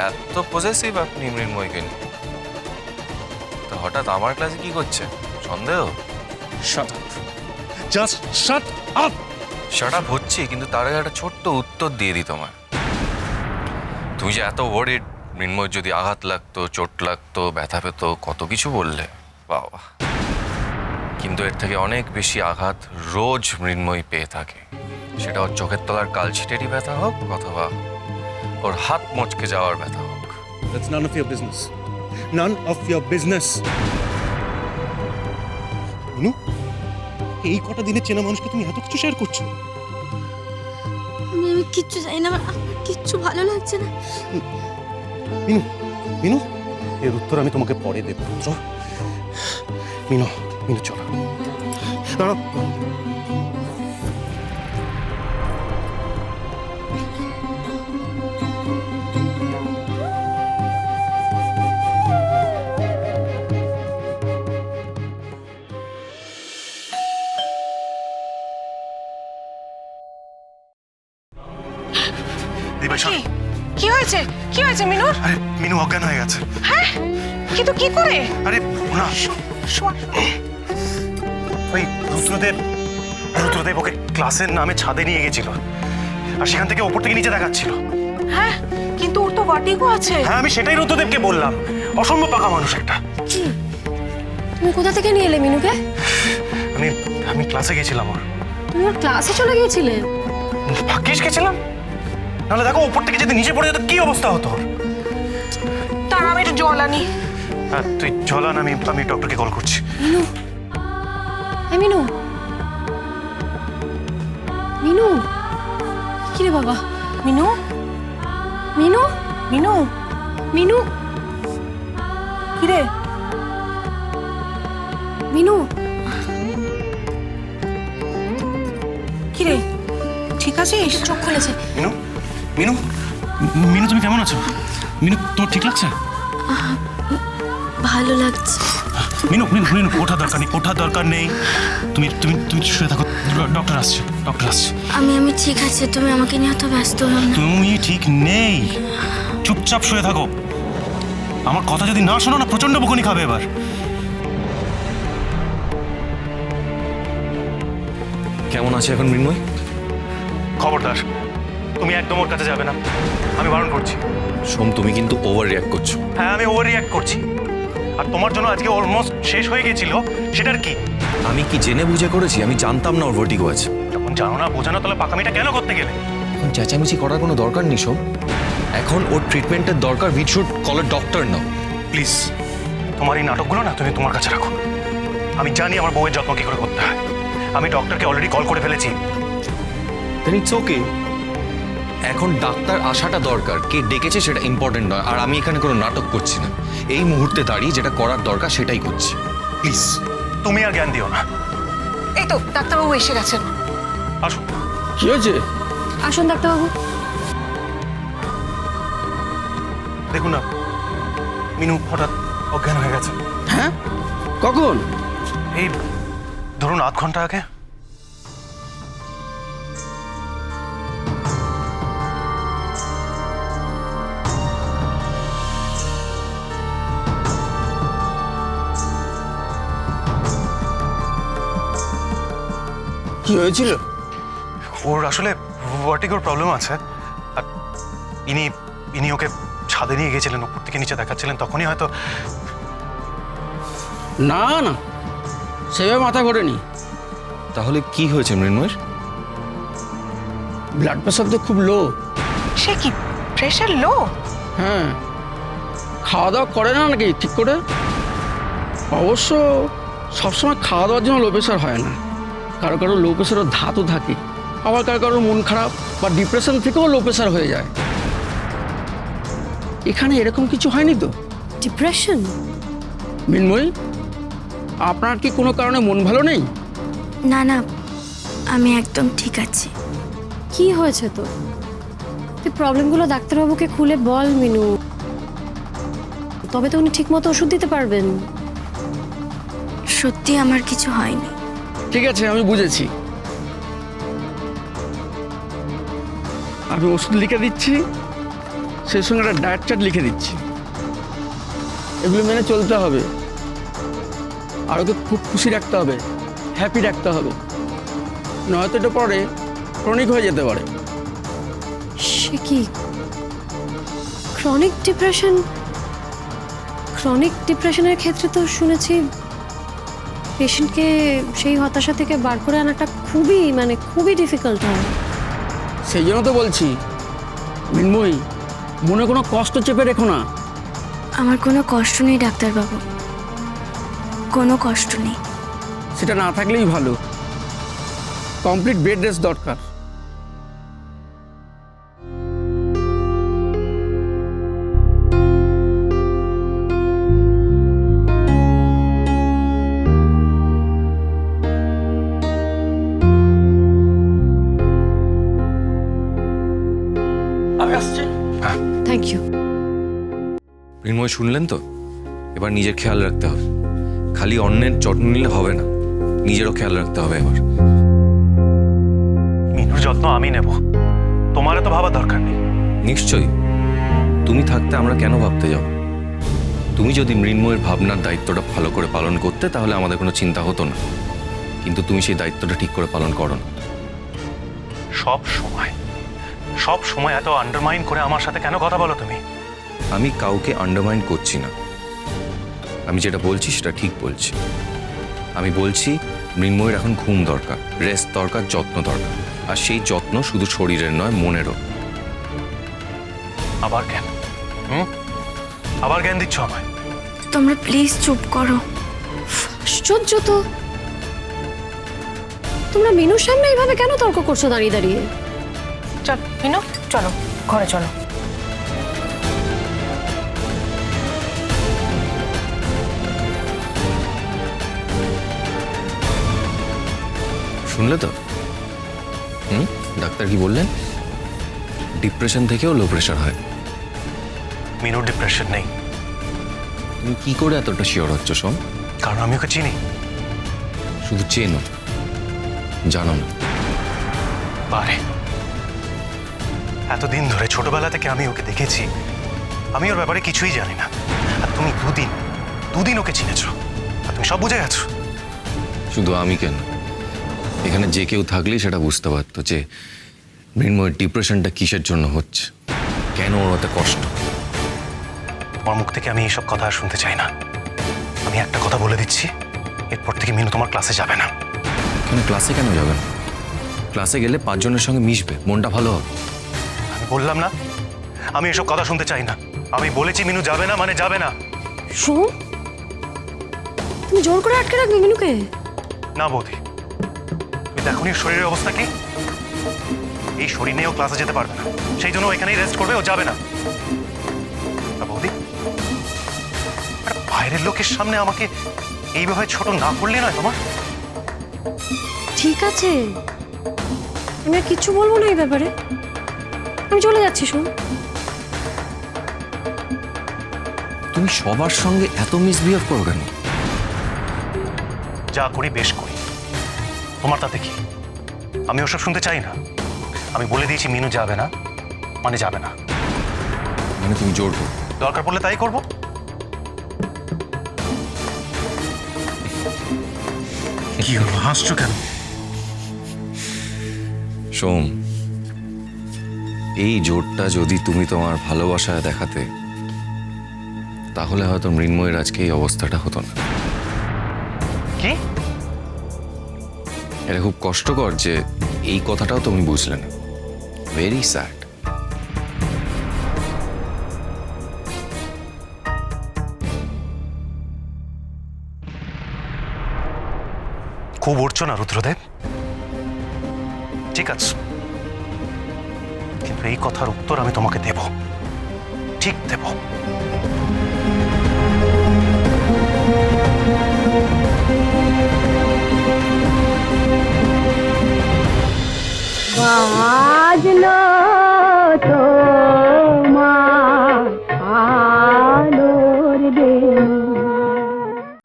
এত পজেসিভ আপনি মৃন্ময়কে নিয়ে? তো হঠাৎ আমার ক্লাসে কি করছে? সন্দেহ? Shut up, just shut up. Shut up হচ্ছে, কিন্তু তার আগে একটা ছোট্ট উত্তর দিয়ে দিই তোমায়। তুমি যে এত ওয়ারিড মৃন্ময় যদি আঘাত লাগতো, চোট লাগতো, ব্যথা পেতো, কত কিছু বললে, বাবা। কিন্তু এর থেকে অনেক বেশি আঘাত রোজ মৃন্ময় পেয়ে থাকে। সেটা ওর চোখের তলার কালছিটেরই ব্যথা হোক, অথবা ওর হাত মচকে যাওয়ার ব্যথা হোক। That's none of your business. None of your business. Minu, এই কটা দিনের চেনা মানুষকে তুমি এত কিছু শেয়ার করছো? আমি কিচ্ছু জানি না, আমার কিচ্ছু ভালো লাগছে না। মিনু, মিনু, এর উত্তর আমি তোমাকে পরে দেব পুত্র। মিনু, মিনু চলো। দাঁড়াও। কি হয়েছে? কি হয়েছে মিনুর? আরে মিনু অজ্ঞান হয়ে গেছে। হ্যাঁ, কিন্তু কি করে? আরে না, শোন, ওই রুদ্রদেব ওকে ক্লাসের নামে ছাদে নিয়ে গেছিল, আর সেখান থেকে ওপর থেকে নিচে দেখাচ্ছিল। হ্যাঁ, কিন্তু ওর তো ভার্টিগো আছে। হ্যাঁ, আমি সেটাই রুদ্রদেবকে বললাম। অসম্ভব পাকা মানুষ একটা। তুমি কোথা থেকে নিয়ে এলে মিনুকে? আমি ক্লাসে গেছিলাম ওর। তুমি ওর ক্লাসে চলে গিয়েছিলে? ভাগ্যিস গেছিলাম, নাহলে দেখো ওপর থেকে যদি নিচে পড়ে যেত কি অবস্থা হতো ওর। তার আমি একটু জল আনি। হ্যাঁ, তুই চল আন, আমি ডক্টরকে কল করছি। মিনু, এই মিনু, মিনু, কি রে বাবা? মিনু, মিনু, মিনু, মিনু, কি রে? মিনু, কি রে, ঠিক আছিস? চোখ খুলেছে। মিনু, মিনু, মিনু তুমি কেমন আছো? মিনু, তোর ঠিক লাগছে? ভালো লাগছে। মিনু, মিনু, মিনু, ওঠার দরকার নেই। তুমি তুমি তুমি শুয়ে থাকো, ডক্টর আসছে। আমি ঠিক আছে, তুমি আমাকে নিয়ে অত ব্যস্ত হও না। তুমি ঠিক নেই, চুপচাপ শুয়ে থাকো। আমার কথা যদি না শোনো না, প্রচন্ড বকুনি খাবে এবার। কেমন আছে এখন মৃন্ময়? খবরদার, তুমি একদম ওর কাছে যাবে না, আমি বারণ করছি। সোম, তুমি কিন্তু ওভার রিয়াক্ট করছো। হ্যাঁ, আমি ওভার রিঅ্যাক্ট করছি। আর তোমার জন্য আজকে অলমোস্ট শেষ হয়ে গেছিল, সেটার কি? আমি কি জেনে বুঝে করেছি? আমি জানতাম না ওর ভার্টিগো আছে। যখন জানো না, বোঝানো, তাহলে পাকামিটা কেন করতে গেলে? এখন চেঁচামেচি করার কোনো দরকার নেই সোম। এখন ওর ট্রিটমেন্টের দরকার, we should call a doctor now. Please, তোমার এই নাটকগুলো না তুমি তোমার কাছে রাখো। আমি জানি আমার বউয়ের যত্ন কি করে করতে হয়। আমি ডক্টরকে অলরেডি কল করে ফেলেছি। দেন ইটস ওকে। এখন ডাক্তার আসাটা দরকার, কে ডেকেছে সেটা ইম্পর্টেন্ট নয়। আর আমি এখানে কোনো নাটক করছি না, এই মুহূর্তে দাঁড়িয়ে যেটা করার দরকার সেটাই করছি। প্লিজ, তুমি আর জ্ঞান দিও না। এই তো ডাক্তারবাবু এসে গেছেন। আসো। কি হয়েছে? আসুন ডাক্তারবাবু। দেখুন না, মিনু হঠাৎ অজ্ঞান হয়ে গেছে। হ্যাঁ, কখন? এই ধরুন আধ ঘন্টা আগে। কি হয়েছিল? ওর আসলে ভার্টিগোর প্রবলেম আছে। আর ইনি ওকে ছাদে নিয়ে গেছিলেন, উপর থেকে নিচে দেখাচ্ছিলেন, তখনই হয়তো। না না, সেভাবে মাথা ঘোরেনি। তাহলে কি হয়েছে মৃন্ময়ের? ব্লাড প্রেশার তো খুব লো। সে কি, প্রেশার লো? হ্যাঁ, খাওয়া দাওয়া করে না নাকি ঠিক করে? অবশ্য সবসময় খাওয়া দাওয়ার জন্য লো প্রেশার হয় না। কারো কারো লো প্রেশারের ধাতু থাকে, আবার কারো কারো মন খারাপ বা ডিপ্রেশন থেকেও লো প্রেশার হয়ে যায়। এখানে এরকম কিছু হয়নি তো? ডিপ্রেশন? মৃন্ময়ী, আপনার কি কোনো কারণে মন ভালো নেই? না না, আমি একদম ঠিক আছি। কি হয়েছে তো? তুই প্রবলেমগুলো ডাক্তারবাবুকে খুলে বল মিনু, তবে তো উনি ঠিক মতো ওষুধ দিতে পারবেন। সত্যি আমার কিছু হয়নি। ঠিক আছে, আমি বুঝেছি। আমি ওষুধ লিখে দিচ্ছি, সেই সঙ্গে একটা ডায়েট চার্ট লিখে দিচ্ছি। এগুলো মেনে চলতে হবে। আর ওকে খুব খুশি রাখতে হবে, হ্যাপি রাখতে হবে, নয়তো এটা পরে ক্রনিক হয়ে যেতে পারে। সে কি ক্রনিক ডিপ্রেশন? ক্রনিক ডিপ্রেশনের ক্ষেত্রে তো শুনেছি পেশেন্টকে সেই হতাশা থেকে বার করে আনাটা খুবই ডিফিকাল্ট হয়। সেই জন্য তো বলছি মৃন্ময়ী, মনে কোনো কষ্ট চেপে রেখো না। আমার কোনো কষ্ট নেই ডাক্তারবাবু, কোনো কষ্ট নেই। সেটা না থাকলেই ভালো। কমপ্লিট বেড রেস্ট দরকার। আমি আসছি। Thank you. মৃন্ময় শুনলেন তো? এবার নিজের খেয়াল রাখতে হবে। খালি অন্যের যত্ন নিলে হবে না, নিজেরও খেয়াল রাখতে হবে এবার। মিনুর যত্ন আমি নেব, তোমার তো ভাবার দরকার নেই। নিশ্চয়ই, তুমি থাকতে আমরা কেন ভাবতে যাব? তুমি যদি মৃন্ময়ের ভাবনার দায়িত্বটা ভালো করে পালন করতে তাহলে আমাদের কোনো চিন্তা হতো না, কিন্তু তুমি সেই দায়িত্বটা ঠিক করে পালন করো না। সব সময় এত আন্ডারমাইন করে আমার সাথে কেন কথা বলো তুমি? আমি কাউকে আন্ডারমাইন করছি না। আমি যেটা বলছি সেটা ঠিক বলছি। আমি বলছি মৃন্ময়ের এখন ঘুম দরকার, রেস্ট দরকার, যত্ন দরকার। আর সেই যত্ন শুধু শরীরের নয়, মনেরও। আবার জ্ঞান? আবার জ্ঞান দিচ্ছ আমায়? তোমরা প্লিজ চুপ করো। আশ্চর্য তো, তোমরা মিনুর সামনে এইভাবে কেন তর্ক করছো দাঁড়িয়ে দাঁড়িয়ে? চল মিনু, চলো ঘরে চলো। শুনলে তো? ডাক্তার কি বললেন? ডিপ্রেশন থেকেও লো প্রেশার হয়। মিনুর ডিপ্রেশন নেই। তুমি কি করে এতটা শিওর হচ্ছ সোম? কারণ আমি ওকে চিনি। শুধু চেনো, জানো না। বারে, এতদিন ধরে ছোটবেলা থেকে আমি ওকে দেখেছি, আমি ওর ব্যাপারে কিছুই জানি না। আর তুমি দুদিন ওকে চিনেছ, আর তুমি সব বুঝে গেছো। শুধু আমি কেন, এখানে যে কেউ থাকলেই সেটা বুঝতে পারতো যে মৃন্ময়ের ডিপ্রেশনটা কিসের জন্য হচ্ছে, কেন ওর এত কষ্ট। তোমার মুখ থেকে আমি এইসব কথা আর শুনতে চাই না। আমি একটা কথা বলে দিচ্ছি, এরপর থেকে মিনু তোমার ক্লাসে যাবে না। কেন ক্লাসে কেন যাবেন? ক্লাসে গেলে 5 জনের সঙ্গে মিশবে, মনটা ভালো হবে। আমি বললাম না, আমি এসব কথা শুনতে চাই না। আমি বলেছি মিনু যাবে না মানে যাবে না। সোম, তুমি জোর করে আটকে রাখবে মিনুকে? না বৌদি, তুমি দেখো নি শরীরের অবস্থা কি। এই শরীর নিয়েও ক্লাসে যেতে পারবে না, সেই জন্য এখানেই রেস্ট করবে, ও যাবে না। না বৌদি, একটা বাইরের লোকের সামনে আমাকে এইভাবে ছোট না করলে নয় তোমার? ঠিক আছে, আমি আর কিচ্ছু বলবো না এই ব্যাপারে। আমি চলে যাচ্ছি সোম। তুমি সবার সঙ্গে এত মিসবিহেভ করো কেন? যা করি বেশ করি, তোমার তাতে কি? আমি ওসব শুনতে চাই না। আমি বলে দিয়েছি মিনু যাবে না মানে যাবে না। মানে তুমি জোর করো? দরকার পড়লে তাই করবো। কি হলো, হাসছো কেন? সোম, এই জোরটা যদি তুমি তোমার ভালোবাসায় দেখাতে তাহলে হয়তো মৃন্ময়ের আজকে এই অবস্থাটা হতো না। কি? এটা খুব কষ্টকর যে এই কথাটাও তুমি বুঝলে না। Very sad. খুব উঠছো না রুদ্রদেব? ঠিক আছে, কিন্তু এই কথার উত্তর আমি তোমাকে দেব, ঠিক দেব। আজ না